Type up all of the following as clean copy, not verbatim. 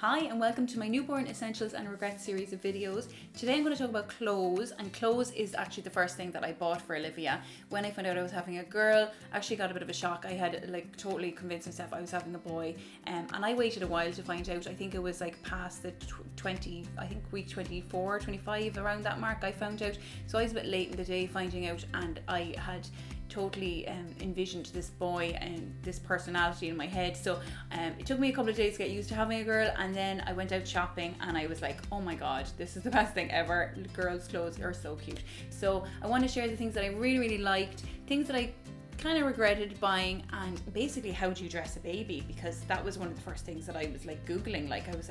Hi and welcome to my Newborn Essentials and Regrets series of videos. Today I'm going to talk about clothes, and clothes is actually the first thing that I bought for Olivia. When I found out I was having a girl, I actually got a bit of a shock. I had totally convinced myself I was having a boy, and I waited a while to find out. I think it was past the week 24, 25, around that mark I found out. So I was a bit late in the day finding out, and I had totally envisioned this boy and this personality in my head. So it took me a couple of days to get used to having a girl, and then I went out shopping and I was like, oh my god, this is the best thing ever. Girls' clothes are so cute. So I want to share the things that I really liked, things that I kind of regretted buying, and basically how do you dress a baby, because that was one of the first things that I was googling. I was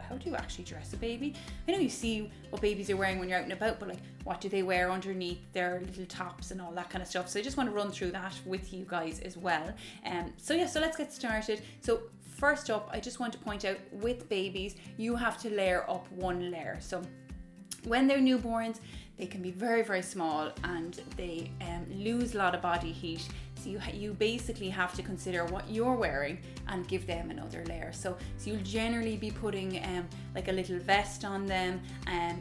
how do you actually dress a baby? I know you see what babies are wearing when you're out and about, but what do they wear underneath their little tops and all that kind of stuff. So I just want to run through that with you guys as well. So let's get started. So first up, I just want to point out, with babies you have to layer up one layer. So when they're newborns, they can be very small and they lose a lot of body heat. So you basically have to consider what you're wearing and give them another layer. So you'll generally be putting a little vest on them,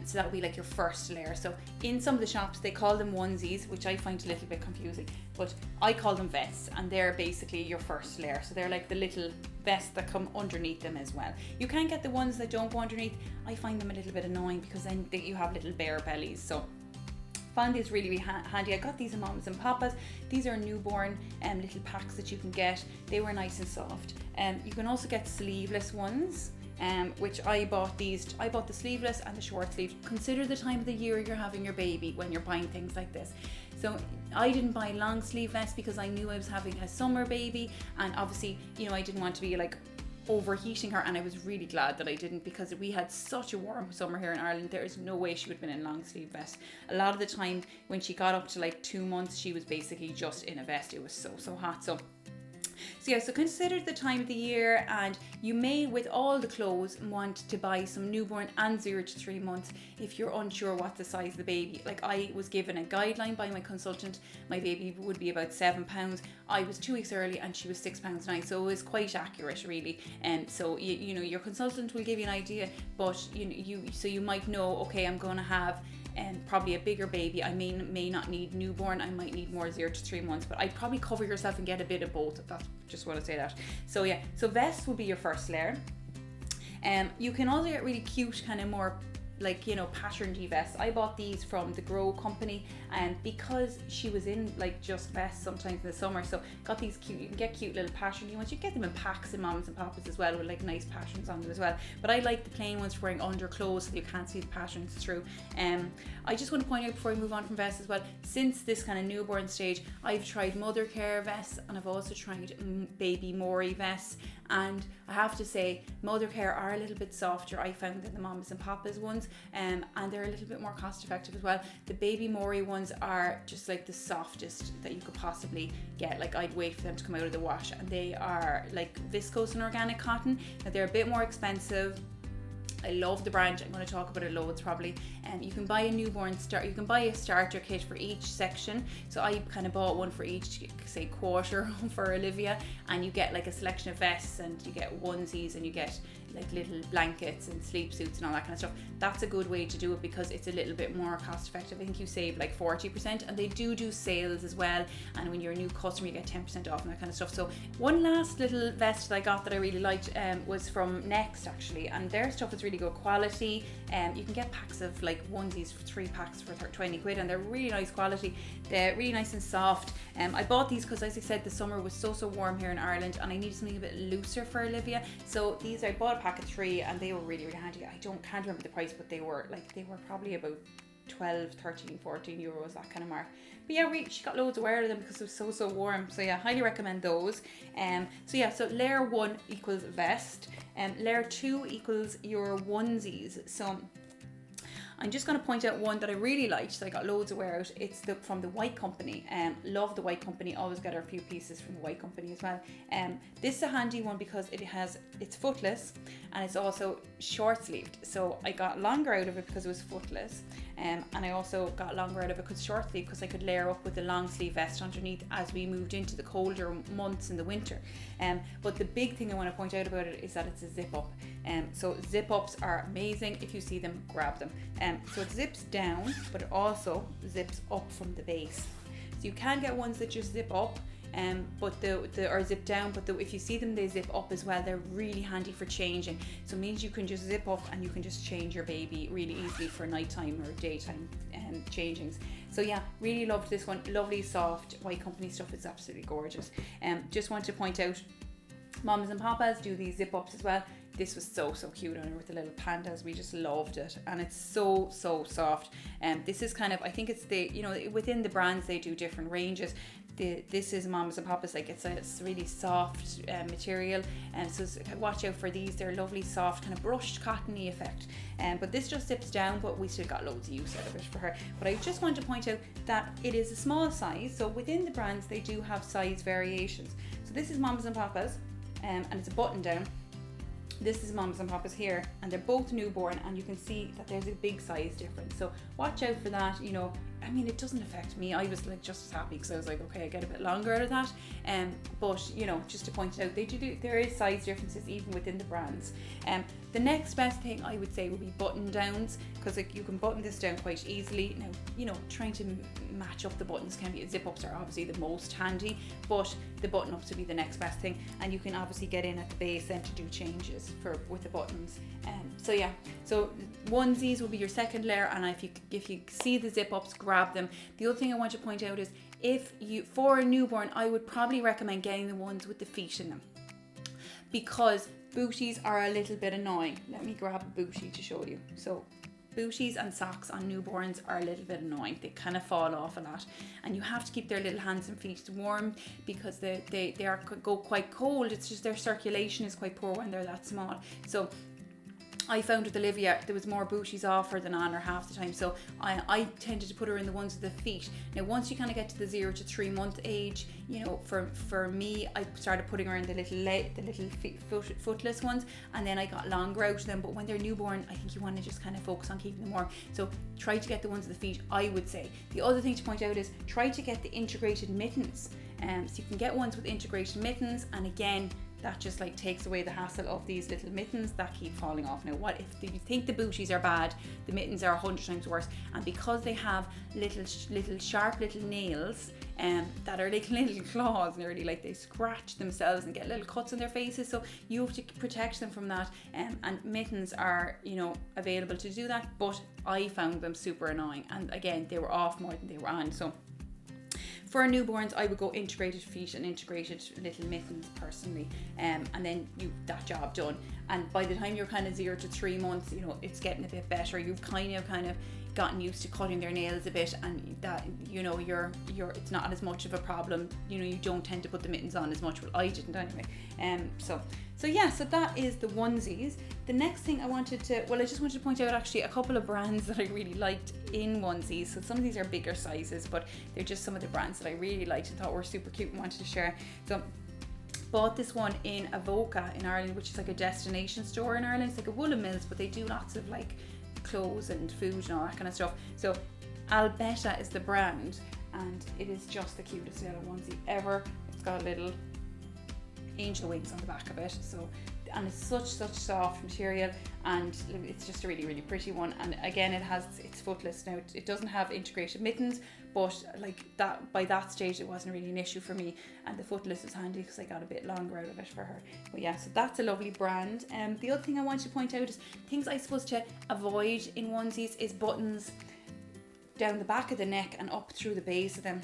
so that will be your first layer. So in some of the shops they call them onesies, which I find a little bit confusing, but I call them vests, and they're basically your first layer. So they're the little vests that come underneath them as well. You can get the ones that don't go underneath. I find them a little bit annoying because then you have little bare bellies. So found these really handy. I got these in Mommas and Papas. These are newborn little packs that you can get. They were nice and soft. You can also get sleeveless ones, which I bought these. I bought the sleeveless and the short sleeve. Consider the time of the year you're having your baby when you're buying things like this. So I didn't buy long sleeve vests because I knew I was having a summer baby, and obviously I didn't want to be overheating her, and I was really glad that I didn't, because we had such a warm summer here in Ireland. There is no way she would have been in long sleeve vest. A lot of the time when she got up to 2 months, she was basically just in a vest. It was so hot. So consider the time of the year, and you may, with all the clothes, want to buy some newborn and 0 to 3 months if you're unsure what the size of the baby. I was given a guideline by my consultant. My baby would be about £7. I was 2 weeks early and she was £6.9, so it was quite accurate really. And so your consultant will give you an idea, but you might know, okay, I'm going to have probably a bigger baby. I may not need newborn. I might need more 0 to 3 months, but I'd probably cover yourself and get a bit of both. That's just want to say that. So vest will be your first layer. You can also get really cute, kind of more patterned vests. I bought these from the Grow company, and because she was in just vests sometimes in the summer, so got these cute. You can get cute little patterned ones. You get them in packs in Mommas and Papas as well, with nice patterns on them as well. But I like the plain ones for wearing under clothes so you can't see the patterns through. I just want to point out before I move on from vests as well, since this kind of newborn stage, I've tried mother care vests, and I've also tried baby Mori vests, and I have to say mother care are a little bit softer, I found, than the Mommas and Papas ones, and they're a little bit more cost effective as well. The baby Mori ones are just the softest that you could possibly get. I'd wait for them to come out of the wash, and they are viscose and organic cotton. Now they're a bit more expensive. I love the brand. I'm going to talk about it loads probably. You can buy a newborn you can buy a starter kit for each section. So I kind of bought one for each, say quarter for Olivia, and you get a selection of vests, and you get onesies, and you get little blankets and sleep suits and all that kind of stuff. That's a good way to do it because it's a little bit more cost effective. I think you save 40%, and they do sales as well, and when you're a new customer you get 10% off and that kind of stuff. So one last little vest that I got that I really liked was from Next actually, and their stuff is really good quality. You can get packs of onesies for 3 packs for 20 quid, and they're really nice quality. They're really nice and soft. I bought these because, as I said, the summer was so warm here in Ireland, and I needed something a bit looser for Olivia. So these, I bought a pack of 3, and they were really handy. I can't remember the price, but they were probably about 12, 13, 14 euros, that kind of mark. But yeah, she got loads of wear of them because it was so warm. So yeah, highly recommend those. So layer 1 equals vest, layer 2 equals your onesies. So I'm just going to point out one that I really liked, so I got loads of wear out. It's from the White Company. Love the White Company. Always get a few pieces from the White Company as well. This is a handy one because it's footless, and it's also short sleeved. So I got longer out of it because it was footless. and I also got longer out of it because short sleeve, because I could layer up with the long sleeve vest underneath as we moved into the colder months in the winter. But the big thing I want to point out about it is that it's a zip up. So zip ups are amazing. If you see them, grab them. So it zips down, but it also zips up from the base. So you can get ones that just zip up, but or zip down, but if you see them, they zip up as well. They're really handy for changing. So it means you can just zip up and you can just change your baby really easily for nighttime or daytime changings. So yeah, really loved this one. Lovely, soft, White Company stuff. It's absolutely gorgeous. Just want to point out, Mommas and Papas do these zip ups as well. This was so cute on her with the little pandas. We just loved it, and it's so soft. This is kind of, I think it's within the brands they do different ranges. This is Mommas and Papas, like it's really soft material, and so watch out for these. They're lovely, soft, kind of brushed cottony effect. But this just zips down, but we still got loads of use out of it for her. But I just want to point out that it is a small size, so within the brands they do have size variations. So this is Mommas and Papas, and it's a button down. This is Mommas and Papas here, and they're both newborn, and you can see that there's a big size difference. So watch out for that. I mean, it doesn't affect me. I was like just as happy because I was like, okay, I get a bit longer out of that. But just to point out, there is size differences even within the brands. The next best thing I would say would be button downs, because you can button this down quite easily. Now, trying to match up the buttons can be, zip ups are obviously the most handy, but the button ups would be the next best thing, and you can obviously get in at the base then to do changes with the buttons. So yeah, so onesies will be your second layer, and if you see the zip ups, grab them. The other thing I want to point out is, for a newborn, I would probably recommend getting the ones with the feet in them, because booties are a little bit annoying. Let me grab a bootie to show you. So booties and socks on newborns are a little bit annoying. They kind of fall off a lot, and you have to keep their little hands and feet warm, because they go quite cold. It's just their circulation is quite poor when they're that small. So I found with Olivia, there was more booties off her than on her half the time, so I tended to put her in the ones with the feet. Now once you kind of get to the 0 to 3 month age, for me, I started putting her in the little footless ones, and then I got longer out of them. But when they're newborn, I think you want to just kind of focus on keeping them warm. So try to get the ones with the feet, I would say. The other thing to point out is try to get the integrated mittens. So you can get ones with integrated mittens, and again, that just like takes away the hassle of these little mittens that keep falling off. Now, what if you think the booties are bad, the mittens are 100 times worse, and because they have little sharp little nails that are like little claws, nearly, like they scratch themselves and get little cuts on their faces, so you have to protect them from that, and mittens are available to do that, but I found them super annoying, and again, they were off more than they were on. So for newborns, I would go integrated feet and integrated little mittens personally, and then that job done. And by the time you're kind of 0 to 3 months, it's getting a bit better. You've kind of gotten used to cutting their nails a bit, and that you're it's not as much of a problem. You don't tend to put the mittens on as much. Well, I didn't anyway. So that is the onesies. The next thing I just wanted to point out actually a couple of brands that I really liked in onesies. So some of these are bigger sizes, but they're just some of the brands that I really liked and thought were super cute and wanted to share. So bought this one in Avoca in Ireland, which is like a destination store in Ireland. It's like a Woolen Mills, but they do lots of like clothes and food and all that kind of stuff. So Albetta is the brand, and it is just the cutest little onesie ever. It's got a little angel wings on the back of it, and it's such soft material, and it's just a really pretty one. And again, it's footless. Now it doesn't have integrated mittens, but like that, by that stage it wasn't really an issue for me, and the footless is handy because I got a bit longer out of it for her. But yeah, so that's a lovely brand. The other thing I want to point out is things I suppose to avoid in onesies is buttons down the back of the neck and up through the base of them.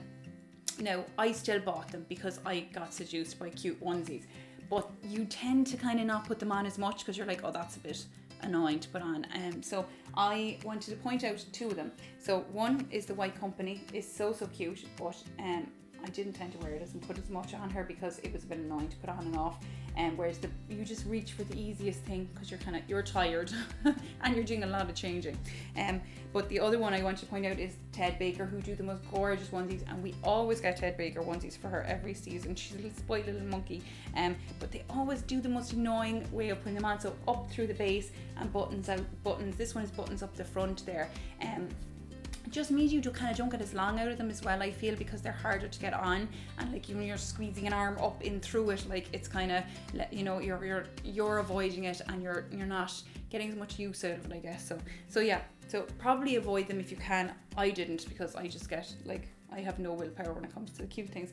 Now, I still bought them because I got seduced by cute onesies, but you tend to kind of not put them on as much because you're like, oh, that's a bit annoying to put on. So I wanted to point out two of them. So one is the White Company. It's so cute, but I didn't tend to wear it and put as much on her because it was a bit annoying to put on and off. Whereas you just reach for the easiest thing because you're tired and you're doing a lot of changing. But the other one I want to point out is Ted Baker, who do the most gorgeous onesies, and we always get Ted Baker onesies for her every season. She's a little spoiled little monkey, but they always do the most annoying way of putting them on. So up through the base and buttons out. Buttons. This one is buttons up the front there. just means you kind of don't get as long out of them as well, I feel, because they're harder to get on, and like when you're squeezing an arm up in through it, like it's kind of, you know, you're avoiding it, and you're not getting as much use out of it, I guess. So yeah, so probably avoid them if you can. I didn't, because I just get like, I have no willpower when it comes to the cute things.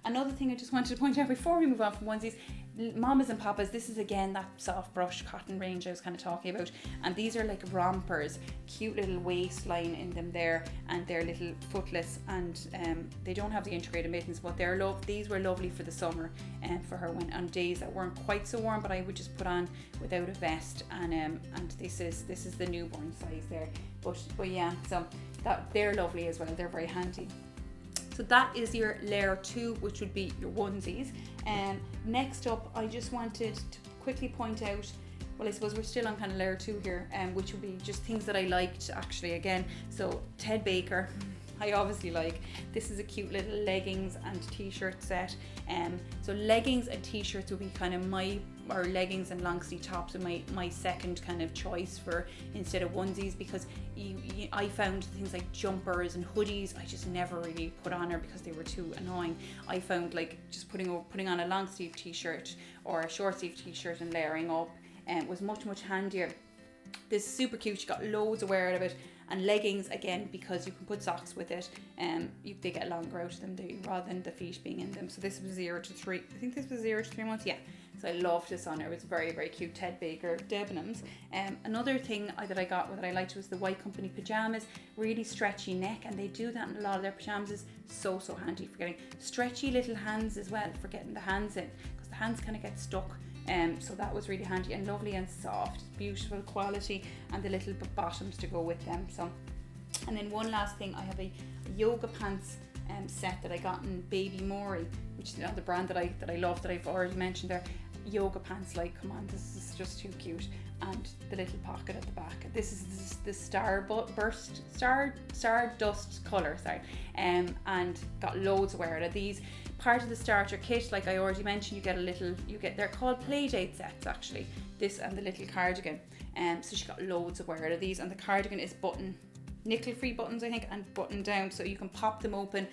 Another thing I just wanted to point out before we move on from onesies, Mommas and Papas, this is again that soft brush cotton range I was kind of talking about, and these are like rompers, cute little waistline in them there, and they're little footless, and they don't have the integrated mittens, but these were lovely for the summer, and for her when on days that weren't quite so warm, but I would just put on without a vest, and this is the newborn size there, but yeah, so that they're lovely as well, they're very handy. So that is your layer 2, which would be your onesies. Next up, I just wanted to quickly point out, well, I suppose we're still on kind of layer 2 here, which would be just things that I liked actually again. So Ted Baker, I obviously like. This is a cute little leggings and t-shirt set. So leggings and t-shirts would be kind of or leggings and long sleeve tops are my second kind of choice for instead of onesies, because I found things like jumpers and hoodies I just never really put on her because they were too annoying. I found like just putting on a long sleeve t-shirt or a short sleeve t-shirt and layering up was much handier. This is super cute, she got loads of wear out of it. And leggings again, because you can put socks with it, they get longer out of them rather than the feet being in them. So this was 0 to 3, I think this was 0 to 3 months, yeah. So I loved this on her, it was very cute. Ted Baker Debenhams. Another thing that I got that I liked was the White Company pajamas, really stretchy neck, and they do that in a lot of their pajamas. Is so handy for getting stretchy little hands as well, for getting the hands in, because the hands kind of get stuck. So that was really handy and lovely and soft, beautiful quality, and the little bottoms to go with them. So, and then one last thing, I have a yoga pants set that I got in Baby Mori, which is the brand that I love, that I've already mentioned there. Yoga pants, like, come on, this is just too cute. And the little pocket at the back. This is the Stardust colour, and got loads of wear out of these. Part of the starter kit, like I already mentioned, they're called play date sets actually. This and the little cardigan. So she got loads of wear out of these, and the cardigan is nickel-free buttons, I think, and button down, so you can pop them open.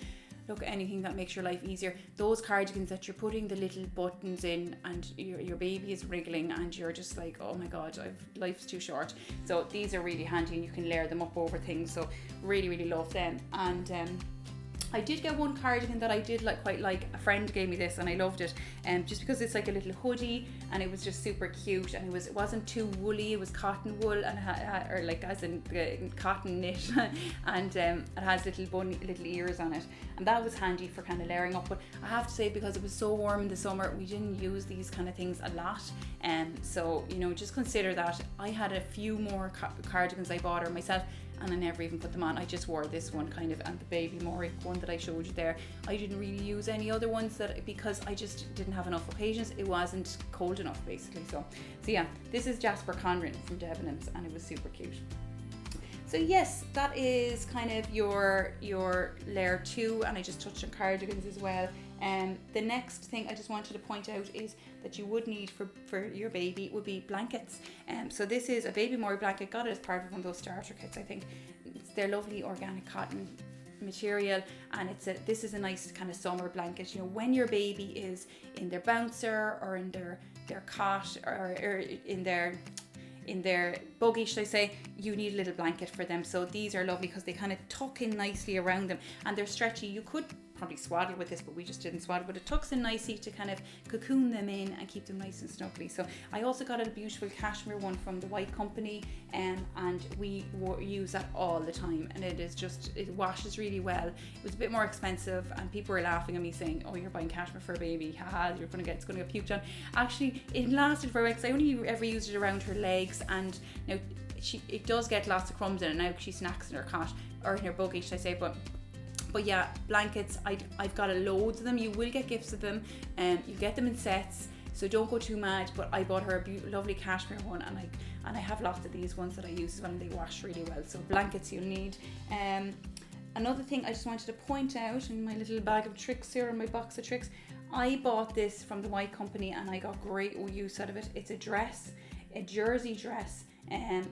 Look, anything that makes your life easier. Those cardigans that you're putting the little buttons in and your baby is wriggling and you're just like, oh my god, life's too short. So these are really handy, and you can layer them up over things. So really love them. And I did get one cardigan that I did quite like. A friend gave me this and I loved it, just because it's like a little hoodie and it was just super cute, and it wasn't too woolly. It was cotton wool, and or like as in cotton knit, and it has little ears on it, and that was handy for kind of layering up. But I have to say, because it was so warm in the summer, we didn't use these kind of things a lot, so just consider that. I had a few more cardigans I bought her myself, and I never even put them on. I just wore this one kind of, and the Baby Mori one that I showed you there. I didn't really use any other ones because I just didn't have enough occasions. It wasn't cold enough, basically. So yeah, this is Jasper Conran from Debenhams, and it was super cute. So yes, that is kind of your layer 2, and I just touched on cardigans as well. The next thing I just wanted to point out is that you would need for your baby would be blankets. So this is a Baby Mori blanket, got it as part of one of those starter kits, I think. They're lovely organic cotton material, and this is a nice kind of summer blanket. When your baby is in their bouncer or in their cot or in their buggy, should I say, you need a little blanket for them. So these are lovely because they kind of tuck in nicely around them, and they're stretchy. You could probably swaddle with this, but we just didn't swaddle, but it tucks in nicely to kind of cocoon them in and keep them nice and snuggly. So I also got a beautiful cashmere one from the White Company, and we use that all the time, and it washes really well. It was a bit more expensive, and people were laughing at me saying, oh, you're buying cashmere for a baby, haha, it's going to get puked on. Actually, it lasted for a while, because I only ever used it around her legs, and now it does get lots of crumbs in it now because she snacks in her cot, or in her buggy, should I say. But yeah, blankets, I've got loads of them. You will get gifts of them, and you get them in sets, so don't go too mad. But I bought her a lovely cashmere one, and I have lots of these ones that I use as well, and they wash really well. So blankets you'll need. Another thing I just wanted to point out in my little bag of tricks here, in my box of tricks, I bought this from the White Company, and I got great use out of it. It's a jersey dress, I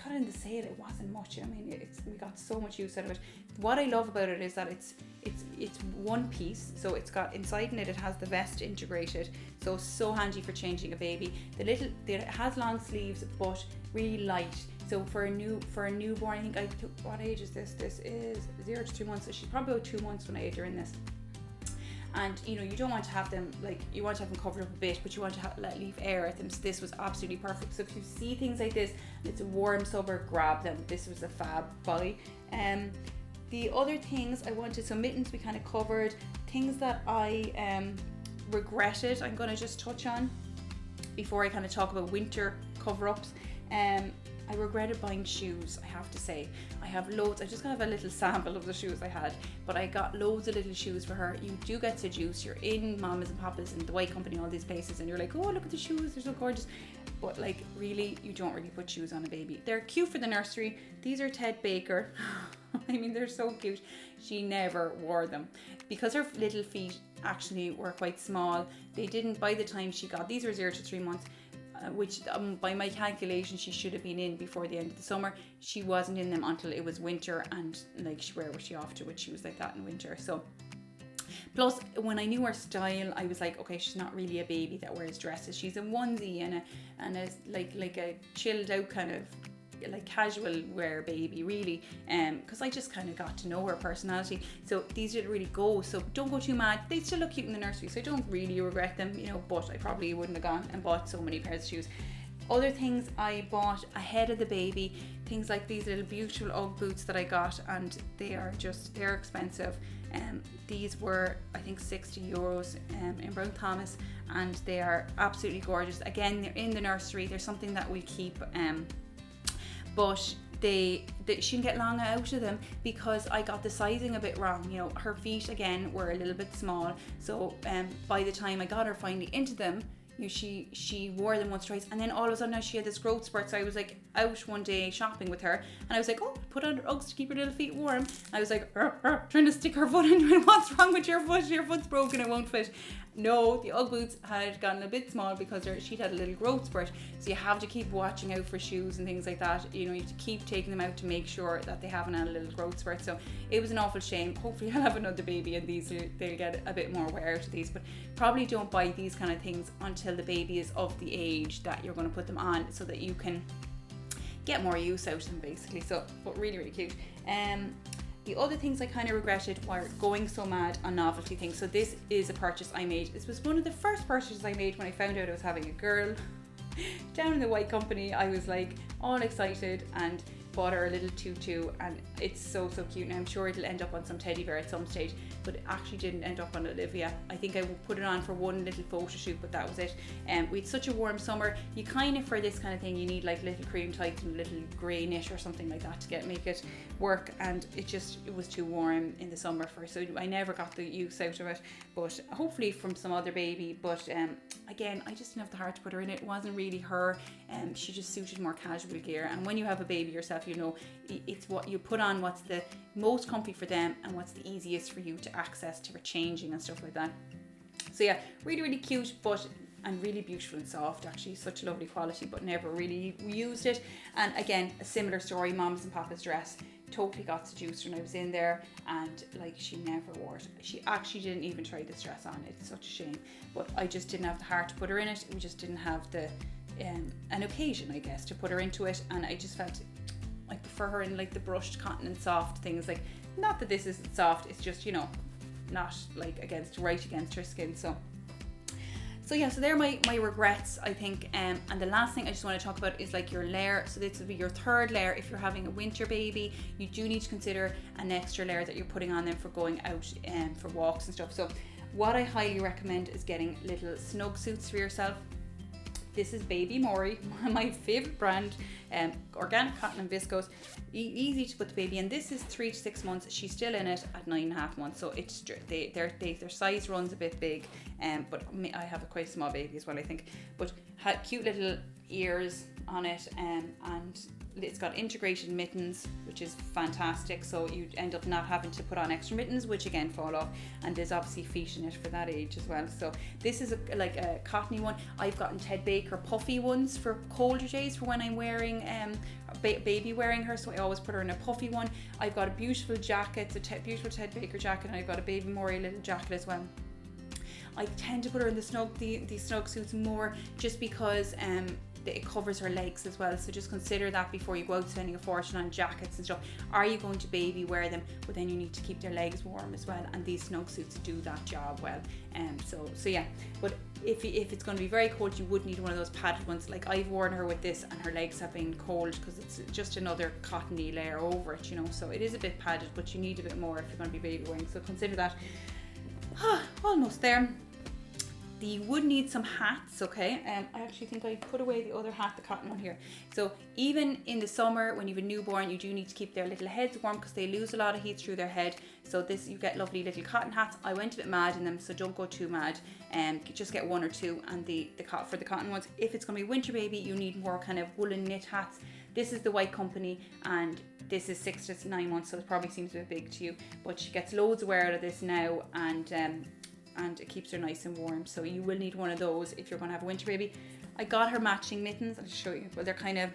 got it in the sale. It wasn't much. I mean, we got so much use out of it. What I love about it is that it's one piece, so it's got inside in it has the vest integrated, so handy for changing a baby. It has long sleeves but really light, so for a newborn, I think I took, what age is this? This is 0 to 3 months, so she's probably about 2 months when I ate her in this. And you don't want to have them, like, you want to have them covered up a bit, but you want to leave air at them. So this was absolutely perfect. So if you see things like this, it's a warm summer, grab them. This was a fab buy. The other things I wanted, so mittens we kind of covered. Things that I regretted, I'm going to just touch on before I kind of talk about winter cover-ups. I regretted buying shoes, I have to say. I have loads. I just got a little sample of the shoes I had, but I got loads of little shoes for her. You do get seduced. You're in Mommas and Papas and the White Company, all these places, and you're like, oh, look at the shoes, they're so gorgeous. But like, really, you don't really put shoes on a baby. They're cute for the nursery. These are Ted Baker. I mean, they're so cute. She never wore them because her little feet actually were quite small. They didn't, by the time she got, these were 0 to 3 months, which by my calculation she should have been in before the end of the summer. She wasn't in them until it was winter, and like, where was she off to when she was like that in winter? So plus, when I knew her style, I was like, okay, she's not really a baby that wears dresses. She's a onesie and a like a chilled out kind of like casual wear baby, really, because I just kind of got to know her personality. So these didn't really go, so don't go too mad. They still look cute in the nursery, so I don't really regret them, but I probably wouldn't have gone and bought so many pairs of shoes. Other things I bought ahead of the baby, things like these little beautiful Ugg boots that I got, and they're expensive. These were, I think, €60 in Brown Thomas, and they are absolutely gorgeous. Again, they're in the nursery. They're something that we keep, but she didn't get long out of them because I got the sizing a bit wrong. Her feet again were a little bit small, so by the time I got her finally into them, she wore them once or twice, and then all of a sudden now she had this growth spurt. So I was like out one day shopping with her, and I was like, oh, put on her Uggs to keep her little feet warm. I was like trying to stick her foot into it. What's wrong with your foot? Your foot's broken, it won't fit. No, the Ugg boots had gotten a bit small because she'd had a little growth spurt. So you have to keep watching out for shoes and things like that. You have to keep taking them out to make sure that they haven't had a little growth spurt. So it was an awful shame. Hopefully I'll have another baby and they'll get a bit more wear out of these, but probably don't buy these kind of things until the baby is of the age that you're going to put them on, so that you can get more use out of them, basically. So, but really, really cute. The other things I kind of regretted were going so mad on novelty things. So this is a purchase I made. This was one of the first purchases I made when I found out I was having a girl. Down in the White Company, I was like all excited and bought her a little tutu, and it's so cute. And I'm sure it'll end up on some teddy bear at some stage, but it actually didn't end up on Olivia. I think I put it on for one little photo shoot, but that was it. We had such a warm summer. You kind of, for this kind of thing, you need like little cream tights and little grey knit or something like that to make it work, and it was too warm in the summer so I never got the use out of it. But hopefully from some other baby. But again, I just didn't have the heart to put her in it. It wasn't really her. She just suited more casual gear, and when you have a baby yourself, it's what you put on, what's the most comfy for them and what's the easiest for you to access for changing and stuff like that. So yeah, really, really cute, and really beautiful and soft, actually. Such a lovely quality, but never really used it. And again, a similar story, Mom's and Papa's dress. Totally got seduced when I was in there, and like, she never wore it. She actually didn't even try this dress on. It's such a shame, but I just didn't have the heart to put her in it. We just didn't have the an occasion, I guess, to put her into it, and I just felt I prefer her in like the brushed cotton and soft things. Like, not that this isn't soft, it's just, not like right against her skin. So yeah, so they're my regrets, I think. And the last thing I just want to talk about is like your layer. So this will be your third layer. If you're having a winter baby, you do need to consider an extra layer that you're putting on them for going out for walks and stuff. So what I highly recommend is getting little Snugsuits for yourself. This is Baby Mori, my favourite brand, organic cotton and viscose, easy to put the baby in. This is 3 to 6 months. She's still in it at 9.5 months, so it's their size runs a bit big, but I have a quite small baby as well, I think. But had cute little ears on it, and it's got integrated mittens, which is fantastic, so you end up not having to put on extra mittens, which again fall off, and there's obviously feet in it for that age as well. So this is like a cottony one. I've gotten Ted Baker puffy ones for colder days for when I'm wearing baby wearing her, so I always put her in a puffy one. I've got a beautiful jacket, it's a beautiful Ted Baker jacket, and I've got a Baby Maury little jacket as well. I tend to put her in the Snugsuits more, just because it covers her legs as well, so just consider that before you go out spending a fortune on jackets and stuff. Are you going to baby wear them? But then you need to keep their legs warm as well, and these Snugsuits do that job well. So yeah, but if it's going to be very cold, you would need one of those padded ones. Like I've worn her with this, and her legs have been cold because it's just another cottony layer over it, you know, so it is a bit padded, but you need a bit more if you're going to be baby wearing, so consider that. Almost there. You would need some hats, okay? I actually think I put away the other hat, the cotton one here. So even in the summer, when you have a newborn, you do need to keep their little heads warm because they lose a lot of heat through their head. So this, you get lovely little cotton hats. I went a bit mad in them, so don't go too mad. Just get one or two, and for the cotton ones. If it's going to be winter baby, you need more kind of woolen knit hats. This is the White Company, and this is 6 to 9 months, so it probably seems a bit big to you. But she gets loads of wear out of this now, and it keeps her nice and warm, so you will need one of those if you're going to have a winter baby. I got her matching mittens. I'll show you. Well, they're kind of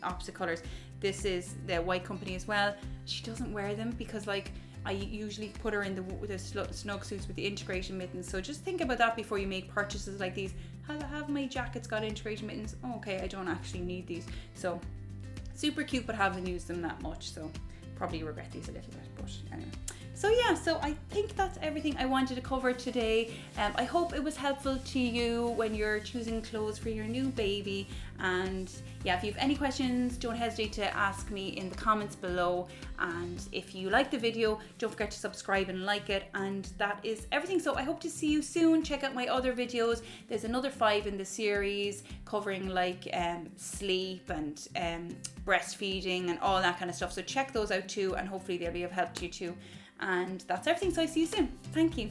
opposite colors. This is the White Company as well. She doesn't wear them because like I usually put her in the Snugsuits with the integration mittens, so just think about that before you make purchases like these. Have my jackets got integration mittens? Oh, okay, I don't actually need these. So super cute, but haven't used them that much, so probably regret these a little bit, but anyway. So yeah, so I think that's everything I wanted to cover today. I hope it was helpful to you when you're choosing clothes for your new baby. And yeah, if you have any questions, don't hesitate to ask me in the comments below. And if you like the video, don't forget to subscribe and like it. And that is everything. So I hope to see you soon. Check out my other videos. There's another 5 in the series covering like sleep and breastfeeding and all that kind of stuff. So check those out too, and hopefully they'll be of help to you too. And that's everything, so I see you soon. Thank you.